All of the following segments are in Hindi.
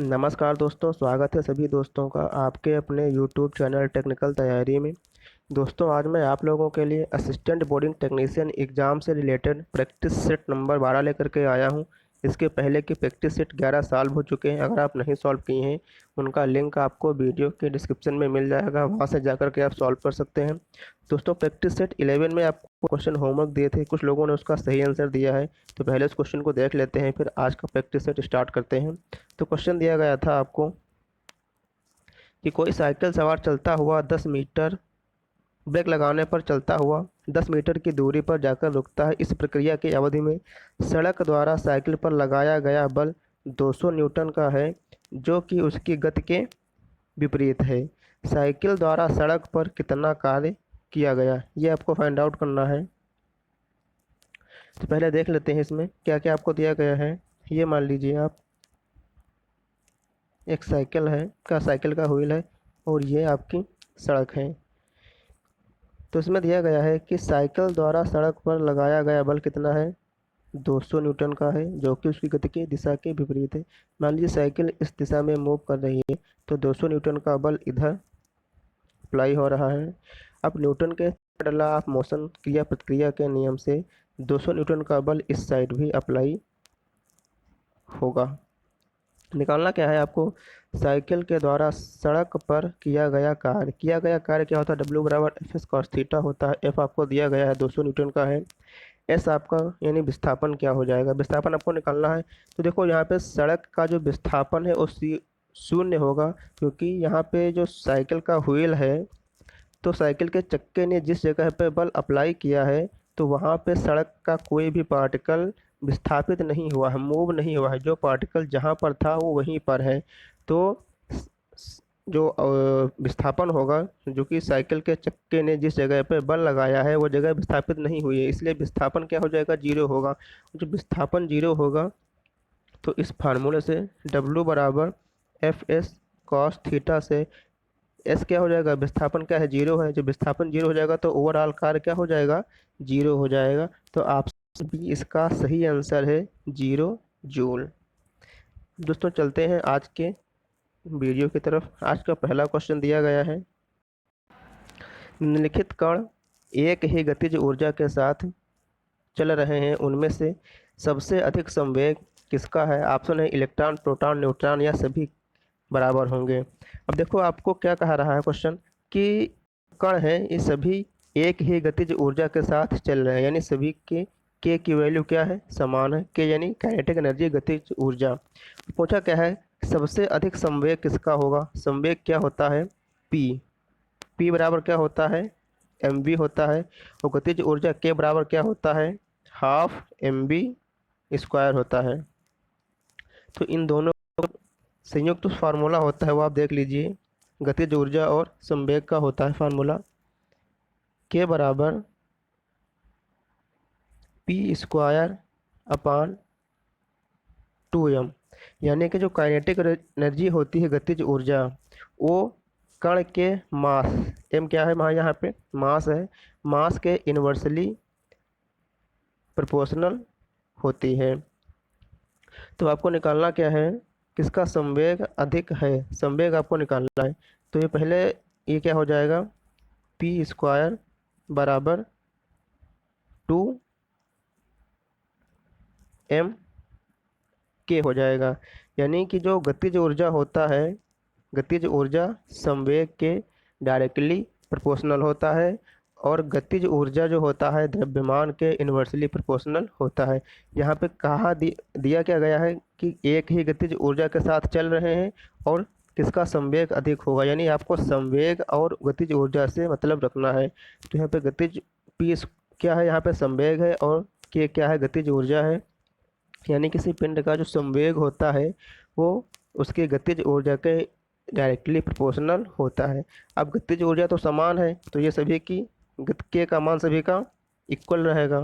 नमस्कार दोस्तों, स्वागत है सभी दोस्तों का आपके अपने YouTube चैनल टेक्निकल तैयारी में। दोस्तों, आज मैं आप लोगों के लिए असिस्टेंट बोर्डिंग टेक्नीशियन एग्ज़ाम से रिलेटेड प्रैक्टिस सेट नंबर 12 लेकर के आया हूं। इसके पहले की प्रैक्टिस सेट 11 सॉल्व हो चुके हैं। अगर आप नहीं सॉल्व किए हैं, उनका लिंक आपको वीडियो के डिस्क्रिप्शन में मिल जाएगा, वहां से जाकर के आप सॉल्व कर सकते हैं। दोस्तों, प्रैक्टिस सेट 11 में आपको क्वेश्चन होमवर्क दिए थे, कुछ लोगों ने उसका सही आंसर दिया है। तो पहले उस क्वेश्चन को देख लेते हैं, फिर आज का प्रैक्टिस सेट स्टार्ट करते हैं। तो क्वेश्चन दिया गया था आपको कि कोई साइकिल सवार चलता हुआ 10 मीटर ब्रेक लगाने पर चलता हुआ 10 मीटर की दूरी पर जाकर रुकता है। इस प्रक्रिया की अवधि में सड़क द्वारा साइकिल पर लगाया गया बल 200 न्यूटन का है, जो कि उसकी गति के विपरीत है। साइकिल द्वारा सड़क पर कितना कार्य किया गया, ये आपको फाइंड आउट करना है। तो पहले देख लेते हैं इसमें क्या क्या आपको दिया गया है। ये मान लीजिए आप, एक साइकिल है का साइकिल का व्हील है और ये आपकी सड़क है। तो इसमें दिया गया है कि साइकिल द्वारा सड़क पर लगाया गया बल कितना है, 200 न्यूटन का है, जो कि उसकी गति की दिशा के विपरीत है। मान लीजिए साइकिल इस दिशा में मूव कर रही है, तो 200 न्यूटन का बल इधर अप्लाई हो रहा है। अब न्यूटन के थर्ड लॉ ऑफ मोशन क्रिया प्रतिक्रिया के नियम से 200 न्यूटन का बल इस साइड भी अप्लाई होगा। निकालना क्या है आपको, साइकिल के द्वारा सड़क पर किया गया कार्य क्या होता है, डब्ल्यू बराबर एफ एस कॉस थीटा होता है। एफ आपको दिया गया है 200 न्यूटन का है। एस आपका यानी विस्थापन क्या हो जाएगा, विस्थापन आपको निकालना है। तो देखो यहाँ पे सड़क का जो विस्थापन है वो शून्य होगा, क्योंकि यहाँ पे जो साइकिल का व्हील है, तो साइकिल के चक्के ने जिस जगह पे बल अप्लाई किया है, तो वहाँ पे सड़क का कोई भी पार्टिकल विस्थापित नहीं हुआ है, मूव नहीं हुआ है। जो पार्टिकल जहाँ पर था वो वहीं पर है। तो जो विस्थापन होगा, जो कि साइकिल के चक्के ने जिस जगह पे बल लगाया है वो जगह विस्थापित नहीं हुई है, इसलिए विस्थापन क्या हो जाएगा, जीरो होगा। जो विस्थापन जीरो होगा, तो इस फार्मूले से W बराबर एफ एस कॉस थीटा से एस क्या हो जाएगा, विस्थापन क्या है, जीरो है। जब विस्थापन जीरो हो जाएगा तो ओवरऑल कार्य क्या हो जाएगा, जीरो हो जाएगा। तो ऑप्शन बी इसका सही आंसर है, 0 जूल। दोस्तों, चलते हैं आज के वीडियो की तरफ। आज का पहला क्वेश्चन दिया गया है, निम्नलिखित कण एक ही गतिज ऊर्जा के साथ चल रहे हैं, उनमें से सबसे अधिक संवेग किसका है। ऑप्शन है इलेक्ट्रॉन, प्रोटॉन, न्यूट्रॉन या सभी बराबर होंगे। अब देखो आपको क्या कहा रहा है क्वेश्चन, कि कण हैं ये सभी एक ही गतिज ऊर्जा के साथ चल रहे हैं, यानी सभी के की वैल्यू क्या है, समान है। के यानी काइनेटिक एनर्जी, गतिज ऊर्जा। पूछा क्या है, सबसे अधिक संवेग किसका होगा। संवेग क्या होता है, पी। पी बराबर क्या होता है, एम वी होता है। और गतिज ऊर्जा के बराबर क्या होता है, हाफ एम बी स्क्वायर होता है। तो इन दोनों संयुक्त फार्मूला होता है वो आप देख लीजिए, गतिज ऊर्जा और संवेग का होता है फार्मूला, के बराबर पी स्क्वायर अपान 2m। यानी कि जो काइनेटिक एनर्जी होती है, गतिज ऊर्जा, वो कण के मास, एम क्या है वहाँ, यहाँ पे मास है, मास के इन्वर्सली प्रोपोर्शनल होती है। तो आपको निकालना क्या है, किसका संवेग अधिक है, संवेग आपको निकालना है। तो ये पहले ये क्या हो जाएगा, पी स्क्वायर बराबर 2m के हो जाएगा। यानी कि जो गतिज ऊर्जा होता है, गतिज ऊर्जा संवेग के डायरेक्टली प्रोपोर्शनल होता है, और गतिज ऊर्जा जो होता है द्रव्यमान के इन्वर्सली प्रोपोर्शनल होता है। यहाँ पे कहा दिया क्या गया है कि एक ही गतिज ऊर्जा के साथ चल रहे हैं और किसका संवेग अधिक होगा, यानी आपको संवेग और गतिज ऊर्जा से मतलब रखना है। तो यहाँ पे गतिज पी क्या है, यहाँ पे संवेग है, और के क्या है, गतिज ऊर्जा है। यानी किसी पिंड का जो संवेग होता है वो उसकी गतिज ऊर्जा के डायरेक्टली प्रोपोर्शनल होता है। अब गतिज ऊर्जा तो समान है, तो ये सभी की के का मान सभी का इक्वल रहेगा।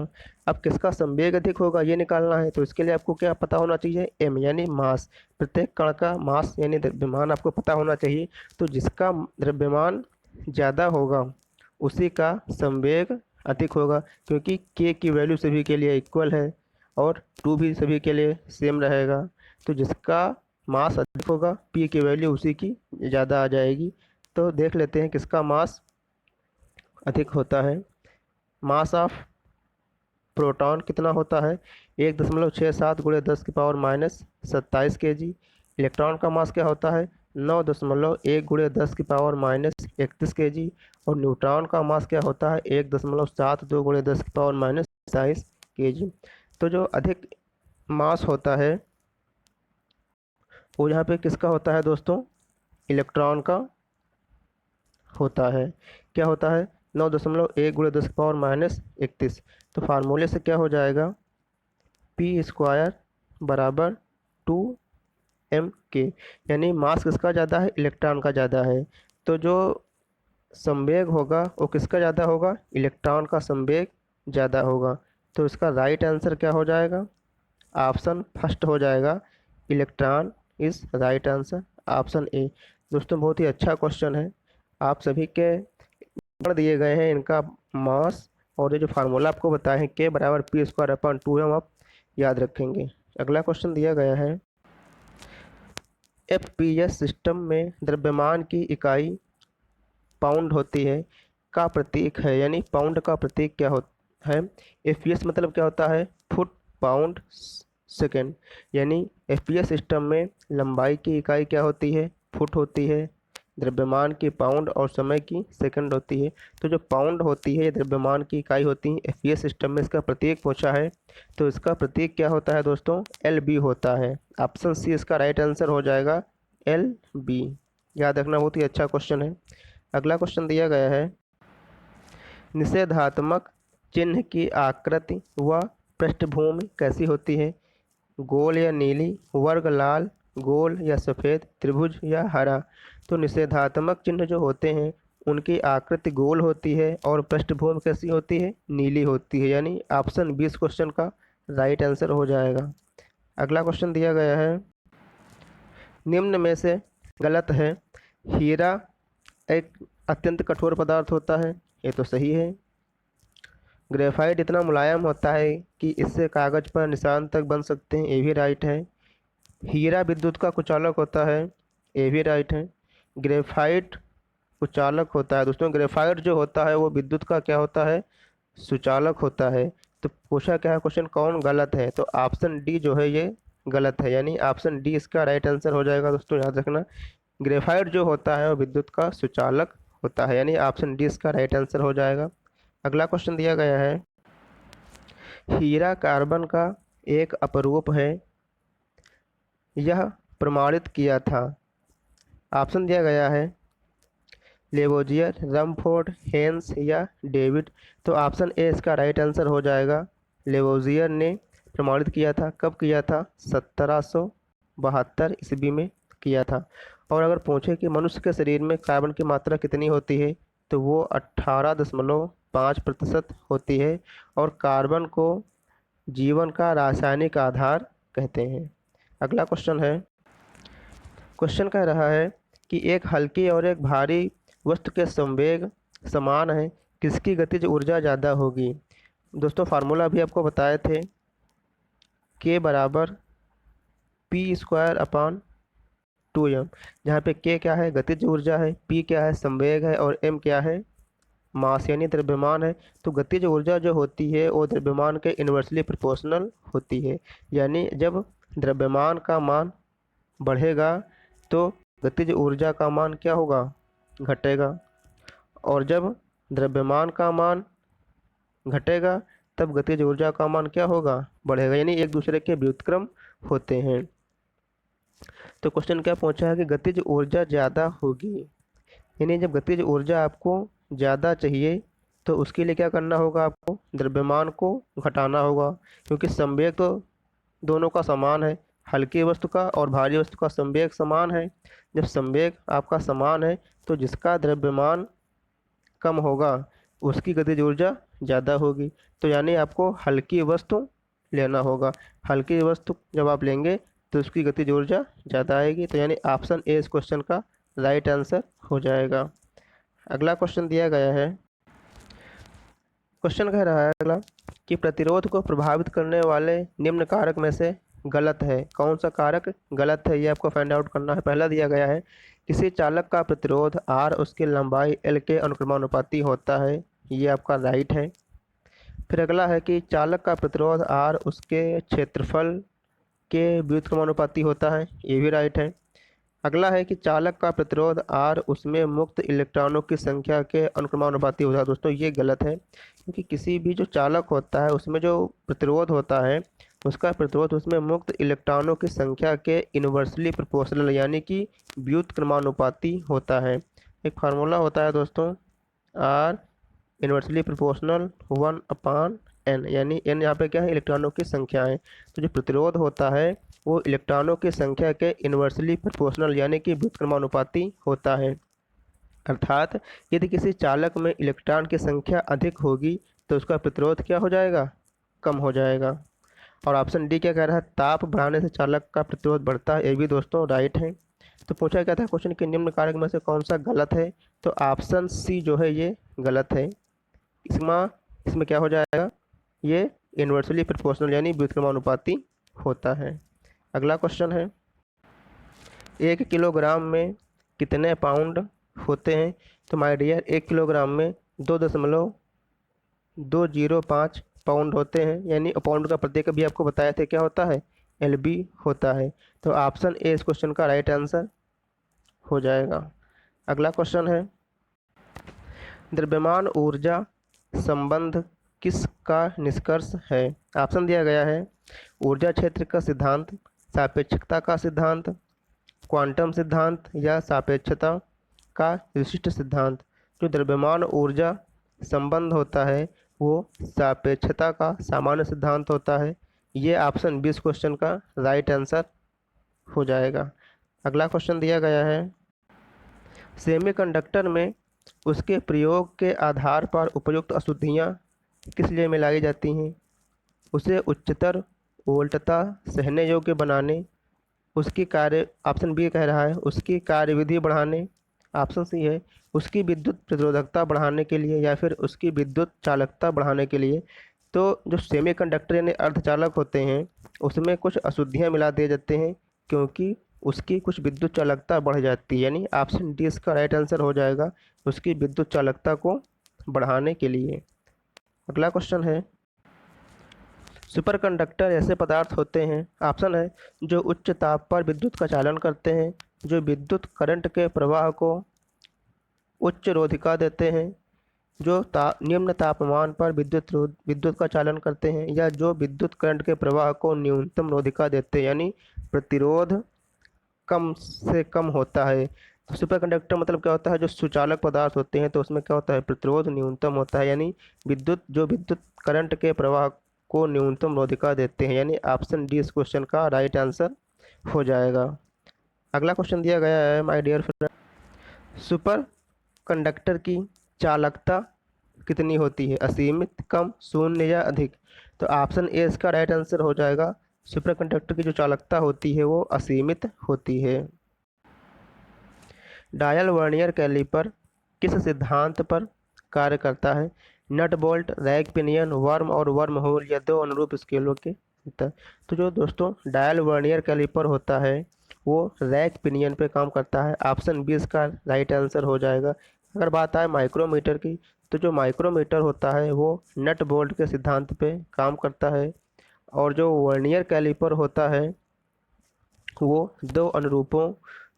अब किसका संवेग अधिक होगा ये निकालना है, तो इसके लिए आपको क्या पता होना चाहिए, एम यानी मास, प्रत्येक कण का मास यानी द्रव्यमान आपको पता होना चाहिए। तो जिसका द्रव्यमान ज़्यादा होगा उसी का संवेग अधिक होगा, क्योंकि के की वैल्यू सभी के लिए इक्वल है और 2 भी सभी के लिए सेम रहेगा। तो जिसका मास अधिक होगा, पी की वैल्यू उसी की ज़्यादा आ जाएगी। तो देख लेते हैं किसका मास अधिक होता है। मास ऑफ प्रोटॉन कितना होता है, 1.67 गुणे 10⁻⁻27 kg। इलेक्ट्रॉन का मास क्या होता है, 9.1 गुणे 10⁻⁻31 kg। और न्यूट्रॉन का मास क्या होता है, 1.72 गुणे 10⁻⁻27 kg। तो जो अधिक मास होता है वो यहाँ पे किसका होता है दोस्तों, इलेक्ट्रॉन का होता है। क्या होता है, 9.1 गुणे 10⁻⁻31। तो फार्मूले से क्या हो जाएगा, p² बराबर 2m k, यानी मास किसका ज़्यादा है, इलेक्ट्रॉन का ज़्यादा है। तो जो संवेग होगा वो किसका ज़्यादा होगा, इलेक्ट्रॉन का संवेग ज़्यादा होगा। तो इसका राइट आंसर क्या हो जाएगा, ऑप्शन फर्स्ट हो जाएगा, electron is right answer, option A. दोस्तों बहुत ही अच्छा क्वेश्चन है, आप सभी के नंबर दिए गए हैं, इनका मास और ये जो फार्मूला आपको बताए हैं k बराबर p²/2m, आप याद रखेंगे। अगला क्वेश्चन दिया गया है, FPS सिस्टम में द्रव्यमान की इकाई पाउंड होती है का प्रतीक है, यानी पाउंड का प्रतीक क्या होता है। FPS मतलब क्या होता है, फुट पाउंड सेकेंड, यानी FPS सिस्टम में लंबाई की इकाई क्या होती है, फुट होती है, द्रव्यमान की पाउंड और समय की सेकंड होती है। तो जो पाउंड होती है ये द्रव्यमान की इकाई होती है, FPS सिस्टम में इसका प्रतीक पूछा है तो इसका प्रतीक क्या होता है दोस्तों, LB होता है। ऑप्शन सी इसका राइट आंसर हो जाएगा, LB। याद रखना, बहुत ही अच्छा क्वेश्चन है। अगला क्वेश्चन दिया गया है, निषेधात्मक चिन्ह की आकृति व पृष्ठभूमि कैसी होती है, गोल या नीली, वर्ग लाल, गोल या सफ़ेद, त्रिभुज या हरा। तो निषेधात्मक चिन्ह जो होते हैं उनकी आकृति गोल होती है और पृष्ठभूमि कैसी होती है, नीली होती है, यानी ऑप्शन 20 क्वेश्चन का राइट आंसर हो जाएगा। अगला क्वेश्चन दिया गया है, निम्न में से गलत है, हीरा एक अत्यंत कठोर पदार्थ होता है, ये तो सही है। ग्रेफाइट इतना मुलायम होता है कि इससे कागज़ पर निशान तक बन सकते हैं, ये भी राइट है। हीरा विद्युत का कुचालक होता है, ये भी राइट है। ग्रेफाइट कुचालक होता है दोस्तों, ग्रेफाइट जो होता है वो विद्युत का क्या होता है, सुचालक होता है। तो पूछा क्या है क्वेश्चन, कौन गलत है, तो ऑप्शन डी जो है ये गलत है, यानी ऑप्शन डी इसका राइट आंसर हो जाएगा। दोस्तों याद रखना, ग्रेफाइट जो होता है वो विद्युत का सुचालक होता है, यानी ऑप्शन डी इसका राइट आंसर हो जाएगा। अगला क्वेश्चन दिया गया है, हीरा कार्बन का एक अपरूप है, यह प्रमाणित किया था। ऑप्शन दिया गया है लेवोजियर, रमफोर्ड, हेंस या डेविड। तो ऑप्शन ए इसका राइट आंसर हो जाएगा, लेवोजियर ने प्रमाणित किया था। कब किया था, 1772 ईस्वी में किया था। और अगर पूछे कि मनुष्य के शरीर में कार्बन की मात्रा कितनी होती है, तो वो 18.5% होती है। और कार्बन को जीवन का रासायनिक आधार कहते हैं। अगला क्वेश्चन है, क्वेश्चन कह रहा है कि एक हल्की और एक भारी वस्तु के संवेग समान है, किसकी गतिज ऊर्जा ज़्यादा होगी। दोस्तों फार्मूला भी आपको बताए थे, k बराबर p²/2m, जहाँ पे k क्या है, गतिज ऊर्जा है, p क्या है, संवेग है, और m क्या है, मास यानी द्रव्यमान है। तो गतिज ऊर्जा जो होती है वो द्रव्यमान के इन्वर्सली प्रोपोर्शनल होती है, यानी जब द्रव्यमान का मान बढ़ेगा तो गतिज ऊर्जा का मान क्या होगा, घटेगा। और जब द्रव्यमान का मान घटेगा तब गतिज ऊर्जा का मान क्या होगा, बढ़ेगा, यानी एक दूसरे के व्युत्क्रम होते हैं। तो क्वेश्चन क्या पूछा है कि गतिज ऊर्जा ज़्यादा होगी, यानी जब गतिज ऊर्जा आपको ज़्यादा चाहिए तो उसके लिए क्या करना होगा, आपको द्रव्यमान को घटाना होगा, क्योंकि संवेग तो दोनों का समान है, हल्की वस्तु का और भारी वस्तु का संवेग समान है। जब संवेग आपका समान है तो जिसका द्रव्यमान कम होगा उसकी गतिज ऊर्जा ज़्यादा होगी। तो यानी आपको हल्की वस्तु लेना होगा, हल्की वस्तु जब आप लेंगे तो उसकी गतिज ऊर्जा ज़्यादा आएगी। तो यानी ऑप्शन ए इस क्वेश्चन का राइट आंसर हो जाएगा। अगला क्वेश्चन दिया गया है, क्वेश्चन कह रहा है अगला कि प्रतिरोध को प्रभावित करने वाले निम्न कारक में से गलत है। कौन सा कारक गलत है ये आपको फाइंड आउट करना है। पहला दिया गया है किसी चालक का प्रतिरोध R उसकी लंबाई L के अनुक्रमानुपाती होता है, ये आपका राइट है। फिर अगला है कि चालक का प्रतिरोध R उसके क्षेत्रफल के व्युत्क्रमानुपाती होता है, ये भी राइट है। अगला है कि चालक का प्रतिरोध R उसमें मुक्त इलेक्ट्रॉनों की संख्या के अनुक्रमानुपाती होता है। दोस्तों ये गलत है, क्योंकि किसी भी जो चालक होता है उसमें जो प्रतिरोध होता है उसका प्रतिरोध उसमें मुक्त इलेक्ट्रॉनों की संख्या के इन्वर्सली प्रोपोर्शनल यानी कि व्युत्क्रमानुपाती होता है। एक फार्मूला होता है दोस्तों, R इन्वर्सली प्रोपोर्शनल 1/n, यानी n यहाँ पे क्या है, इलेक्ट्रॉनों की संख्या है। तो जो प्रतिरोध होता है वो इलेक्ट्रॉनों की संख्या के इन्वर्सली प्रोपोर्शनल यानी कि व्युत्क्रमानुपाती होता है। अर्थात यदि किसी चालक में इलेक्ट्रॉन की संख्या अधिक होगी तो उसका प्रतिरोध क्या हो जाएगा, कम हो जाएगा। और ऑप्शन डी क्या कह रहा है, ताप बढ़ाने से चालक का प्रतिरोध बढ़ता है, ये भी दोस्तों राइट है। तो पूछा क्या था क्वेश्चन के निम्न कारक में से कौन सा गलत है, तो ऑप्शन सी जो है ये गलत है। इसमें क्या हो जाएगा, ये इन्वर्सली प्रोपोर्शनल यानी व्युत्क्रमानुपाती होता है। अगला क्वेश्चन है 1 किलोग्राम में कितने पाउंड होते हैं। तो माय डियर 1 किलोग्राम में 2.205 पाउंड होते हैं, यानी पाउंड का प्रत्येक भी आपको बताया था क्या होता है, LB होता है। तो ऑप्शन ए इस क्वेश्चन का राइट आंसर हो जाएगा। अगला क्वेश्चन है द्रव्यमान ऊर्जा संबंध किसका निष्कर्ष है। ऑप्शन दिया गया है ऊर्जा क्षेत्र का सिद्धांत, सापेक्षता का सिद्धांत, क्वांटम सिद्धांत या सापेक्षता का विशिष्ट सिद्धांत। जो द्रव्यमान ऊर्जा संबंध होता है वो सापेक्षता का सामान्य सिद्धांत होता है, ये ऑप्शन 20 क्वेश्चन का राइट आंसर हो जाएगा। अगला क्वेश्चन दिया गया है सेमीकंडक्टर में उसके प्रयोग के आधार पर उपयुक्त अशुद्धियाँ किस लिए मिलाई जाती हैं। उसे उच्चतर वोल्टता सहने योग्य बनाने, उसकी कार्य, ऑप्शन बी कह रहा है उसकी कार्यविधि बढ़ाने, ऑप्शन सी है उसकी विद्युत प्रतिरोधकता बढ़ाने के लिए, या फिर उसकी विद्युत चालकता बढ़ाने के लिए। तो जो सेमीकंडक्टर यानी अर्धचालक होते हैं उसमें कुछ अशुद्धियाँ मिला दिए जाते हैं क्योंकि उसकी कुछ विद्युत चालकता बढ़ जाती है, यानी ऑप्शन डी इसका राइट आंसर हो जाएगा, उसकी विद्युत चालकता को बढ़ाने के लिए। अगला क्वेश्चन है सुपर कंडक्टर ऐसे पदार्थ होते हैं, ऑप्शन है जो उच्च ताप पर विद्युत का चालन करते हैं, जो विद्युत करंट के प्रवाह को उच्च रोधिका देते हैं, जो निम्न तापमान पर विद्युत का चालन करते हैं, या जो विद्युत करंट के प्रवाह को न्यूनतम रोधिका देते हैं, यानी प्रतिरोध कम से कम होता है। तो सुपर कंडक्टर मतलब क्या होता है, जो सुचालक पदार्थ होते हैं तो उसमें क्या होता है, प्रतिरोध न्यूनतम होता है, यानी विद्युत करंट के प्रवाह को न्यूनतम रोधिका देते हैं, यानी ऑप्शन डी इस क्वेश्चन का राइट आंसर हो जाएगा। अगला क्वेश्चन दिया गया है my dear friend, superconductor की चालकता कितनी होती है, असीमित, कम, शून्य या अधिक। तो ऑप्शन ए इसका राइट आंसर हो जाएगा, सुपर कंडक्टर की जो चालकता होती है वो असीमित होती है। डायल वर्नियर कैलिपर किस सिद्धांत पर कार्य करता है, nut bolt, rack pinion, worm और वर्म होल या दो अनुरूप स्केलों के अंतर। तो जो दोस्तों डायल वर्नियर कैलिपर होता है वो रैग पिनियन पे काम करता है, ऑप्शन बी इसका राइट आंसर हो जाएगा। अगर बात आए माइक्रोमीटर की, तो जो माइक्रोमीटर होता है वो नट बोल्ट के सिद्धांत पे काम करता है, और जो वर्नियर कैलिपर होता है वो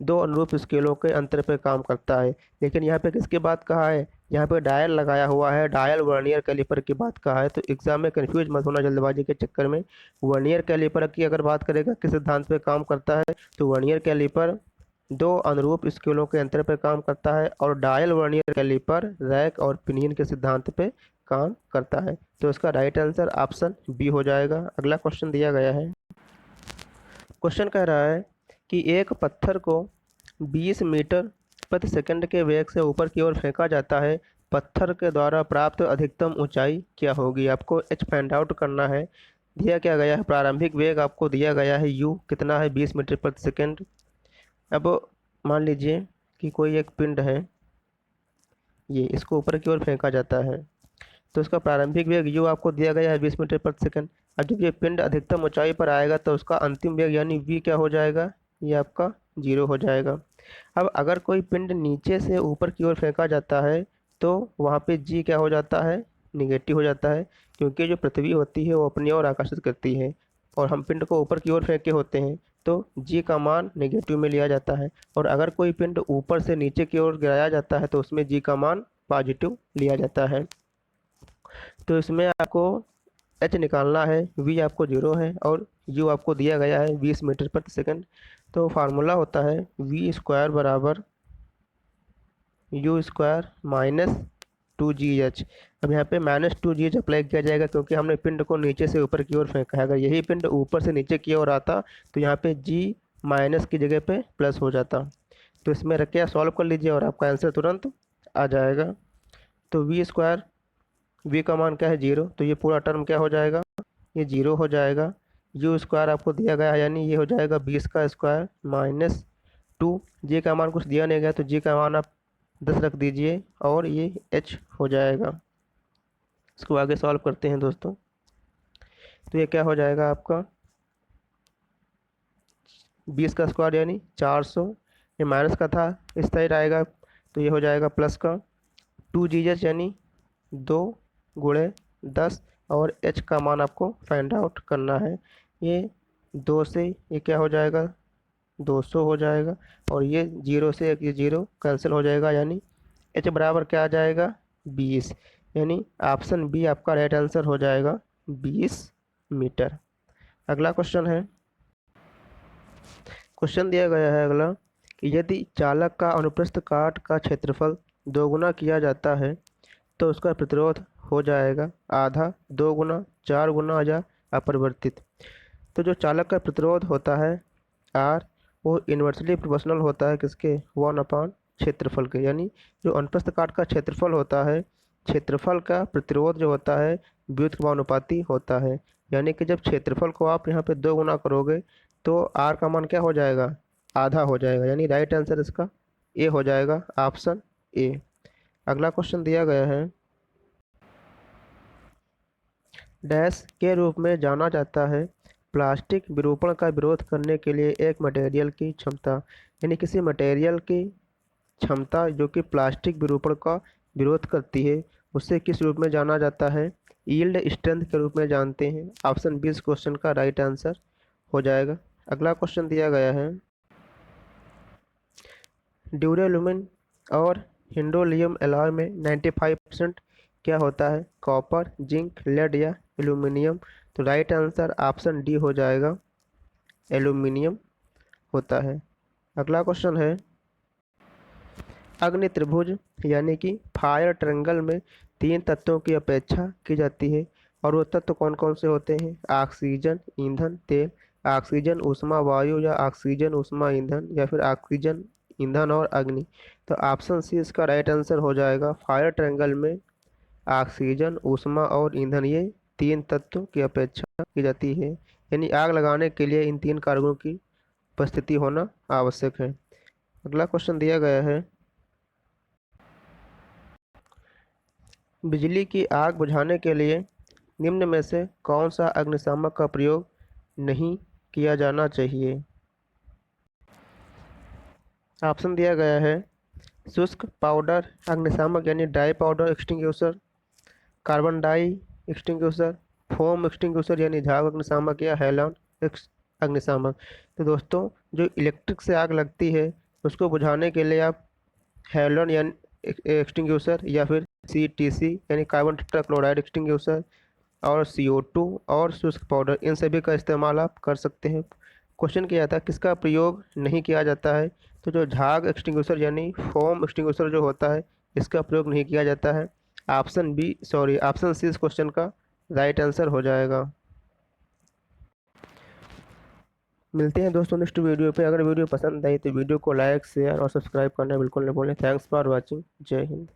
दो अनुरूप स्केलों के अंतर पे काम करता है। लेकिन यहाँ पे किसकी बात कहा है, यहाँ पे डायल लगाया हुआ है, डायल वर्नियर कैलिपर की बात कहा है। तो एग्जाम में कंफ्यूज मत होना जल्दबाजी के चक्कर में। वर्नियर कैलिपर की अगर बात करेगा किस सिद्धांत पे काम करता है, तो वर्नियर कैलिपर दो अनुरूप स्केलों के अंतर पे काम करता है, और डायल वर्नियर कैलिपर रैक और पिनियन के सिद्धांत पे काम करता है। तो इसका राइट आंसर ऑप्शन बी हो जाएगा। अगला क्वेश्चन दिया गया है, क्वेश्चन कह रहा है कि एक पत्थर को 20 मीटर प्रति सेकंड के वेग से ऊपर की ओर फेंका जाता है, पत्थर के द्वारा प्राप्त अधिकतम ऊंचाई क्या होगी। आपको एच फाइंड आउट करना है। दिया क्या गया है, प्रारंभिक वेग आपको दिया गया है u कितना है, 20 मीटर प्रति सेकंड। अब मान लीजिए कि कोई एक पिंड है, ये इसको ऊपर की ओर फेंका जाता है, तो इसका प्रारंभिक वेग u आपको दिया गया है 20 मीटर प्रति सेकंड। अब जब ये पिंड अधिकतम ऊंचाई पर आएगा तो उसका अंतिम वेग यानी v क्या हो जाएगा, ये आपका 0 हो जाएगा। अब अगर कोई पिंड नीचे से ऊपर की ओर फेंका जाता है तो वहाँ पे g क्या हो जाता है, निगेटिव हो जाता है, क्योंकि जो पृथ्वी होती है वो अपनी ओर आकर्षित करती है और हम पिंड को ऊपर की ओर फेंके होते हैं तो g का मान नेगेटिव में लिया जाता है। और अगर कोई पिंड ऊपर से नीचे की ओर गिराया जाता है तो उसमें g का मान पॉजिटिव लिया जाता है। तो इसमें आपको h निकालना है, v आपको 0 है और u आपको दिया गया है 20 मीटर प्रति सेकंड। तो फार्मूला होता है v स्क्वायर बराबर u स्क्वायर माइनस 2gh। अब यहाँ पे माइनस 2gh अप्लाई किया जाएगा क्योंकि हमने पिंड को नीचे से ऊपर की ओर फेंका है। अगर यही पिंड ऊपर से नीचे की ओर आता तो यहाँ पे g माइनस की जगह पे प्लस हो जाता। तो इसमें रख के सॉल्व कर लीजिए और आपका आंसर तुरंत आ जाएगा। तो v स्क्वायर, v का मान क्या है 0, तो ये पूरा टर्म क्या हो जाएगा, ये 0 हो जाएगा। u स्क्वायर आपको दिया गया है यानी ये हो जाएगा 20 का स्क्वायर माइनस 2, g का मान कुछ दिया नहीं गया तो g का मान आप 10 रख दीजिए और ये h हो जाएगा। इसको आगे सॉल्व करते हैं दोस्तों। तो ये क्या हो जाएगा आपका 20 का स्क्वायर यानी 400, ये माइनस का था इस साइड आएगा तो ये हो जाएगा प्लस का। 2gh यानी 2 गुणे 10 और h का मान आपको फाइंड आउट करना है। ये 2 से ये क्या हो जाएगा 200 हो जाएगा और ये 0 से ये 0 कैंसिल हो जाएगा यानी h बराबर क्या आ जाएगा 20, यानी ऑप्शन बी आपका राइट आंसर हो जाएगा 20 मीटर। अगला क्वेश्चन है, क्वेश्चन दिया गया है अगला कि यदि चालक का अनुप्रस्थ काट का क्षेत्रफल दोगुना किया जाता है तो उसका प्रतिरोध हो जाएगा आधा, 2 गुना, 4 गुना या अपरिवर्तित। तो जो चालक का प्रतिरोध होता है R वो इन्वर्सली प्रोपोर्शनल होता है किसके, 1/, क्षेत्रफल के। यानी जो अनुप्रस्थ काट का क्षेत्रफल होता है, क्षेत्रफल का प्रतिरोध जो होता है व्युत्क्रमानुपाती होता है। यानी कि जब क्षेत्रफल को आप यहाँ पे 2 गुना करोगे तो R का मान क्या हो जाएगा, आधा हो जाएगा। यानी राइट आंसर इसका ए हो जाएगा, ऑप्शन ए। अगला क्वेश्चन दिया गया है, डैश के रूप में जाना जाता है प्लास्टिक विरूपण का विरोध करने के लिए एक मटेरियल की क्षमता। यानी किसी मटेरियल की क्षमता जो कि प्लास्टिक विरूपण का विरोध करती है उसे किस रूप में जाना जाता है, यील्ड स्ट्रेंथ के रूप में जानते हैं। ऑप्शन बी इस क्वेश्चन का राइट आंसर हो जाएगा। अगला क्वेश्चन दिया गया है, ड्यूरेलुमिन और हिंडोलियम एलॉय में 95% क्या होता है, कॉपर, जिंक, लेड या एल्यूमिनियम। तो राइट आंसर ऑप्शन डी हो जाएगा, एल्यूमिनियम होता है। अगला क्वेश्चन है, अग्नि त्रिभुज यानी कि फायर ट्रायंगल में 3 तत्वों की अपेक्षा की जाती है और वो तत्व कौन कौन से होते हैं, ऑक्सीजन, ईंधन, तेल। ऑक्सीजन ऊष्मा वायु या ऑक्सीजन ऊष्मा ईंधन या फिर ऑक्सीजन ईंधन और अग्नि। तो ऑप्शन सी इसका राइट आंसर हो जाएगा, फायर ट्रायंगल में ऑक्सीजन ऊष्मा और ईंधन ये 3 तत्वों की अपेक्षा की जाती है। यानी आग लगाने के लिए इन 3 कारकों की उपस्थिति होना आवश्यक है। अगला क्वेश्चन दिया गया है, बिजली की आग बुझाने के लिए निम्न में से कौन सा अग्निशामक का प्रयोग नहीं किया जाना चाहिए। ऑप्शन दिया गया है, शुष्क पाउडर अग्निशामक यानी ड्राई पाउडर एक्सटिंग्यूशर, कार्बन डाई एक्सटिंग्यूशर, फोम एक्सटिंग्यूशर यानी झाग अग्निशामक या हैलोन अग्निशामक। तो दोस्तों जो इलेक्ट्रिक से आग लगती है उसको बुझाने के लिए आप हैलोन यानी एक्सटिंग्यूशर या फिर CTC यानी कार्बन टेट्राक्लोराइड एक्सटिंग्यूशर और CO2 और शुष्क पाउडर, इन सभी का इस्तेमाल आप कर सकते हैं। क्वेश्चन किया था किसका प्रयोग नहीं किया जाता है, तो जो झाग एक्सटिंग्यूशर यानी फोम एक्सटिंग्यूशर जो होता है इसका प्रयोग नहीं किया जाता है। ऑप्शन सी इस क्वेश्चन का राइट आंसर हो जाएगा। मिलते हैं दोस्तों नेक्स्ट वीडियो पे। अगर वीडियो पसंद आई तो वीडियो को लाइक, शेयर और सब्सक्राइब करना बिल्कुल नहीं भूलें। Thanks for watching. जय हिंद।